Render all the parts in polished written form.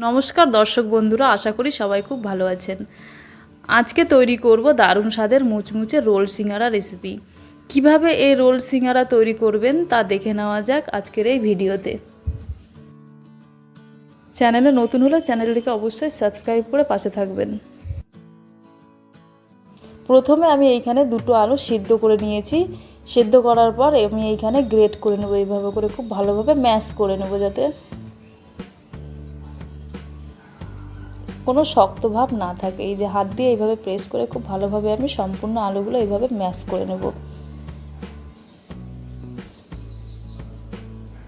নমস্কার দর্শক বন্ধুরা, আশা করি সবাই খুব ভালো আছেন। আজকে তৈরি করব দারুণ স্বাদের মুচমুচে রোল সিঙ্গারা রেসিপি। কিভাবে এই রোল সিঙ্গারা তৈরি করবেন তা দেখে নেওয়া যাক আজকের এই ভিডিওতে। চ্যানেলে নতুন হলে চ্যানেলটিকে অবশ্যই সাবস্ক্রাইব করে পাশে থাকবেন। প্রথমে আমি এইখানে দুটো আলু সিদ্ধ করে নিয়েছি। সিদ্ধ করার পর আমি এইখানে গ্রেট করে নেব, এইভাবে করে খুব ভালোভাবে ম্যাশ করে নেব যাতে কোনো শক্ত ভাব না থাকে। এই যে হাত দিয়ে এইভাবে প্রেস করে খুব ভালোভাবে আমি সম্পূর্ণ আলুগুলো এইভাবে ম্যাশ করে নেব।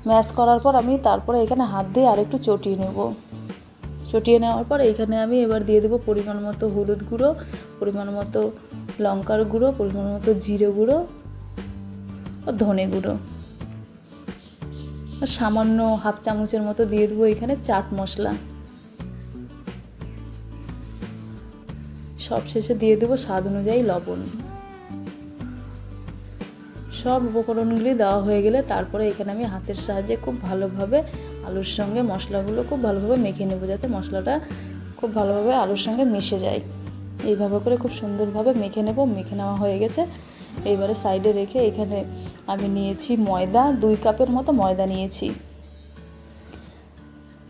ম্যাশ করার পর আমি তারপরে এখানে হাত দিয়ে আরেকটু চটিয়ে নেব। চটিয়ে নেওয়ার পর এইখানে আমি এবার দিয়ে দেবো পরিমাণ মতো হলুদ গুঁড়ো, পরিমাণ মতো লঙ্কার গুঁড়ো, পরিমাণ মতো জিরে গুঁড়ো ও ধনে গুঁড়ো, সামান্য হাফ চামচের মতো দিয়ে দেবো এখানে চাট মশলা। সব শেষে দিয়ে দেবো স্বাদ অনুযায়ী লবণ। সব উপকরণগুলি দেওয়া হয়ে গেলে তারপরে এখানে আমি হাতের সাহায্যে খুব ভালোভাবে আলুর সঙ্গে মশলাগুলো খুব ভালোভাবে মেখে নেব, যাতে মশলাটা খুব ভালোভাবে আলুর সঙ্গে মিশে যায়। এইভাবে করে খুব সুন্দরভাবে মেখে নেব। মেখে নেওয়া হয়ে গেছে। এইবারে সাইডে রেখে এখানে আমি নিয়েছি ময়দা, 2 কাপের মতো ময়দা নিয়েছি।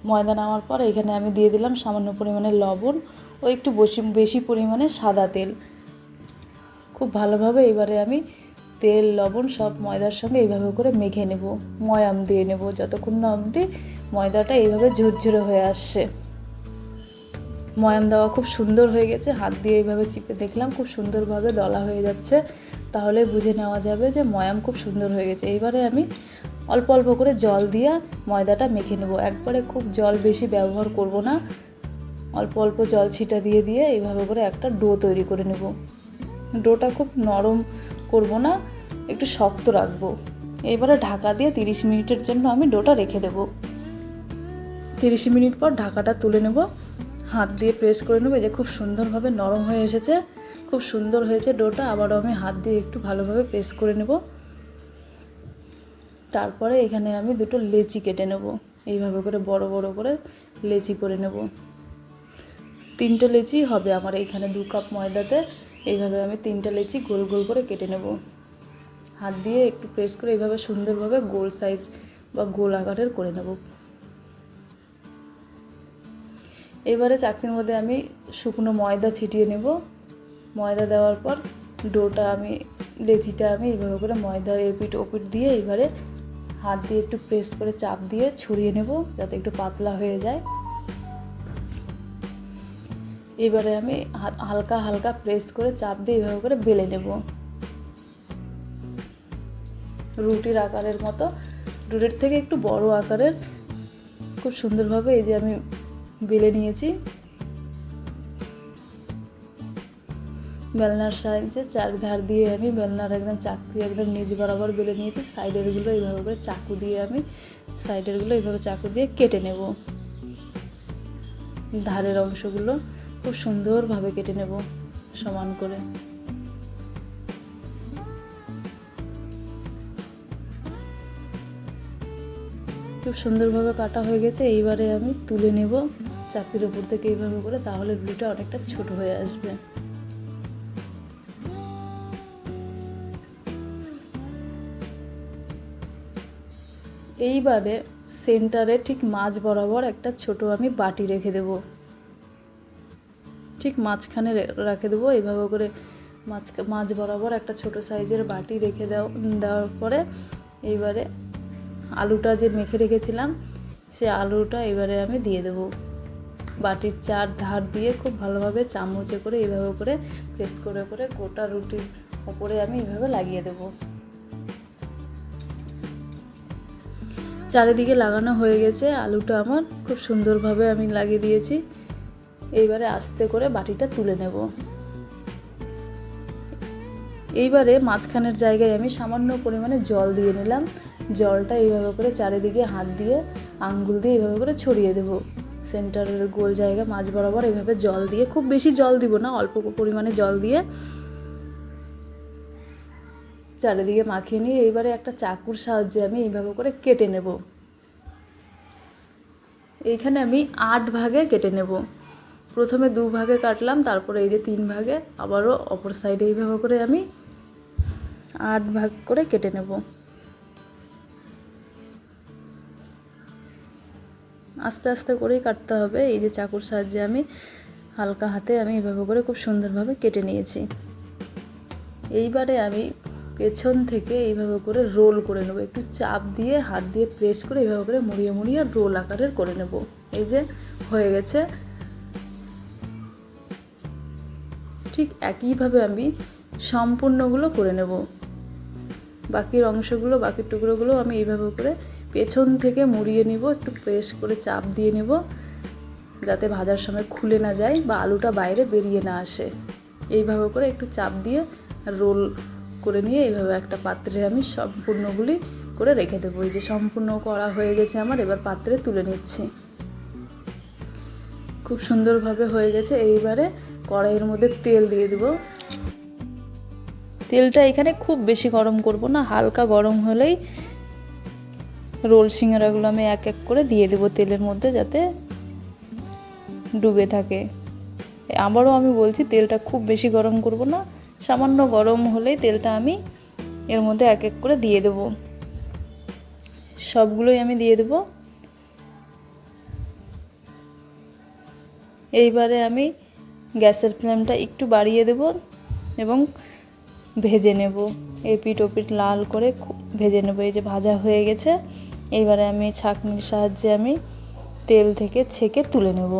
ময়দা নেওয়ার পর এখানে আমি দিয়ে দিলাম সামান্য পরিমাণে লবণ ও একটু বেশি পরিমাণে সাদা তেল। খুব ভালোভাবে এবারে আমি তেল লবণ সব ময়দার সঙ্গে এইভাবে করে মেখে নেব, ময়াম দিয়ে নেব যতক্ষণ না অবধি ময়দাটা এইভাবে ঝরঝরে হয়ে আসছে। ময়াম দেওয়া খুব সুন্দর হয়ে গেছে। হাত দিয়ে এইভাবে চিপে দেখলাম খুব সুন্দরভাবে দলা হয়ে যাচ্ছে, তাহলে বুঝে নেওয়া যাবে যে ময়াম খুব সুন্দর হয়ে গেছে। এইবারে আমি অল্প অল্প করে জল দিয়ে ময়দাটা মেখে নেব। একবারে খুব জল বেশি ব্যবহার করব না, অল্প অল্প জল ছিটা দিয়ে দিয়ে এইভাবে করে একটা ডো তৈরি করে নেব। ডোটা খুব নরম করব না, একটু শক্ত রাখবো। এবারে ঢাকা দিয়ে 30 মিনিটের জন্য আমি ডোটা রেখে দেব। 30 মিনিট পর ঢাকাটা তুলে নেব, হাত দিয়ে প্রেস করে নেব। যে খুব সুন্দরভাবে নরম হয়ে এসেছে, খুব সুন্দর হয়েছে ডোটা। আবারও আমি হাত দিয়ে একটু ভালোভাবে প্রেস করে নেব। তারপরে এখানে আমি দুটো লেচি কেটে নেব, এইভাবে করে বড় বড় করে লেচি করে নেব। 3টে লেচি হবে আমার এইখানে 2 কাপ ময়দাতে। এইভাবে আমি 3টে লেচি গোল গোল করে কেটে নেব। হাত দিয়ে একটু প্রেস করে এইভাবে সুন্দরভাবে গোল সাইজ বা গোল আকারের করে নেব। এবারে চাকতির মধ্যে আমি শুকনো ময়দা ছিটিয়ে নেব। ময়দা দেওয়ার পর ডোটা আমি লেচিটা আমি এইভাবে করে ময়দার এপিঠ ওপিঠ দিয়ে এবারে হাত দিয়ে একটু প্রেস করে চাপ দিয়ে ছড়িয়ে নেব, যাতে একটু পাতলা হয়ে যায়। এবারে আমি হালকা হালকা প্রেস করে চাপ দিয়ে এইভাবে করে বেলে নেব, রুটির আকারের মতো। রুটির থেকে একটু বড় আকারের খুব সুন্দরভাবে এই যে আমি বেলে নিয়েছি। বেলনার সাহায্যে চারধার দিয়ে আমি বেলনার একদম চাকু একদম নিচ বরাবর বেলে নিয়েছি। সাইডেরগুলো এইভাবে করে চাকু দিয়ে আমি সাইডেরগুলো এইভাবে চাকু দিয়ে কেটে নেব। ধারের অংশগুলো খুব সুন্দরভাবে কেটে নেব সমান করে। খুব সুন্দরভাবে কাটা হয়ে গেছে। এইবারে আমি তুলে নেব চাকুর উপর থেকে এইভাবে করে, তাহলে রুটিটা অনেকটা ছোট হয়ে আসবে। এইবারে সেন্টারে ঠিক মাঝ বরাবর একটা ছোট আমি বাটি রেখে দেব, ঠিক মাঝখানে রেখে দেবো। এইভাবে করে মাঝ বরাবর একটা ছোট সাইজের বাটি রেখে দেওয়ার পরে এইবারে আলুটা যে মেখে রেখেছিলাম সে আলুটা এবারে আমি দিয়ে দেব। বাটির 4 ধার দিয়ে খুব ভালোভাবে চামচে করে এইভাবে করে প্রেস করে করে গোটা রুটির উপরে আমি এইভাবে লাগিয়ে দেব। চারিদিকে লাগানো হয়ে গেছে আলুটা আমার, খুব সুন্দরভাবে আমি লাগিয়ে দিয়েছি। এইবারে আস্তে করে বাটিটা তুলে নেব। এইবারে মাঝখানের জায়গায় আমি সামান্য পরিমাণে জল দিয়ে নিলাম। জলটা এইভাবে করে চারিদিকে হাত দিয়ে আঙ্গুল দিয়ে এইভাবে করে ছড়িয়ে দেব। সেন্টারের গোল জায়গা মাঝ বরাবর এইভাবে জল দিয়ে, খুব বেশি জল দিব না, অল্প পরিমাণে জল দিয়ে চারিদিকে মাখিয়ে নিয়ে এইবারে একটা চাকুর সাহায্যে আমি এইভাবে করে কেটে নেব। এইখানে আমি 8 ভাগে কেটে নেব। প্রথমে 2 ভাগে কাটলাম, তারপরে এই যে 3 ভাগে, আবারও অপর সাইডে এইভাবে করে আমি 8 ভাগ করে কেটে নেব। আস্তে আস্তে করেই কাটতে হবে। এই যে চাকুর সাহায্যে আমি হালকা হাতে আমি এইভাবে করে খুব সুন্দরভাবে কেটে নিয়েছি। এইবারে আমি পেছন থেকে এইভাবে করে রোল করে নেব। একটু চাপ দিয়ে হাত দিয়ে প্রেস করে এইভাবে করে মুড়িয়ে মুড়িয়ে রোল আকারের করে নেব। এই যে হয়ে গেছে। ঠিক একইভাবে আমি সম্পূর্ণগুলো করে নেব। বাকির অংশগুলো, বাকির টুকরোগুলো আমি এইভাবে করে পেছন থেকে মুড়িয়ে নিব, একটু প্রেস করে চাপ দিয়ে নেব, যাতে ভাজার সময় খুলে না যায় বা আলুটা বাইরে বেরিয়ে না আসে। এইভাবে করে একটু চাপ দিয়ে রোল করে নিয়ে এইভাবে একটা পাত্রে আমি সম্পূর্ণগুলি করে রেখে দেবো। এই যে সম্পূর্ণ করা হয়ে গেছে আমার, এবার পাত্রে তুলে নিচ্ছি। খুব সুন্দরভাবে হয়ে গেছে। এইবারে কড়াইয়ের মধ্যে তেল দিয়ে দেবো। তেলটা এখানে খুব বেশি গরম করব না, হালকা গরম হলেই রোল সিঙ্গারাগুলো আমি এক এক করে দিয়ে দেবো তেলের মধ্যে, যাতে ডুবে থাকে। আবারও আমি বলছি, তেলটা খুব বেশি গরম করব না, সামান্য গরম হলেই তেলটা আমি এর মধ্যে এক এক করে দিয়ে দেব। সবগুলোই আমি দিয়ে দেব। এইবারে আমি গ্যাসের ফ্লেমটা একটু বাড়িয়ে দেব এবং ভেজে নেব। এপিট ওপিট লাল করে ভেজে নেব। এই যে ভাজা হয়ে গেছে। এইবারে আমি ছাঁকনির সাহায্যে আমি তেল থেকে ছেঁকে তুলে নেব।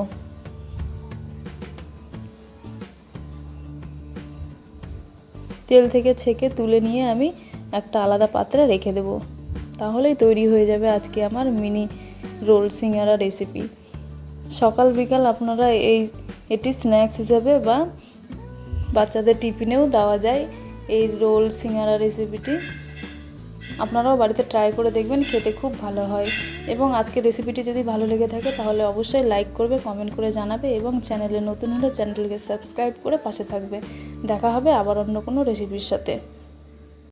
তেল থেকে ছেঁকে তুলে নিয়ে আমি একটা আলাদা পাত্রে রেখে দেব। তাহলেই তৈরি হয়ে যাবে আজকে আমার মিনি রোল সিঙ্গারা রেসিপি। সকাল বিকাল আপনারা এটি স্ন্যাক্স হিসেবে বা বাচ্চাদের টিফিনেও দেওয়া যায়। এই রোল সিঙ্গারা রেসিপিটি আপনারাও বাড়িতে ট্রাই করে দেখবেন, খেতে খুব ভালো হয়। এবং আজকের রেসিপিটি যদি ভালো লেগে থাকে তাহলে অবশ্যই লাইক করবে, কমেন্ট করে জানাবে এবং চ্যানেলে নতুন হলে চ্যানেলকে সাবস্ক্রাইব করে পাশে থাকবে। দেখা হবে আবার অন্য কোনো রেসিপির সাথে।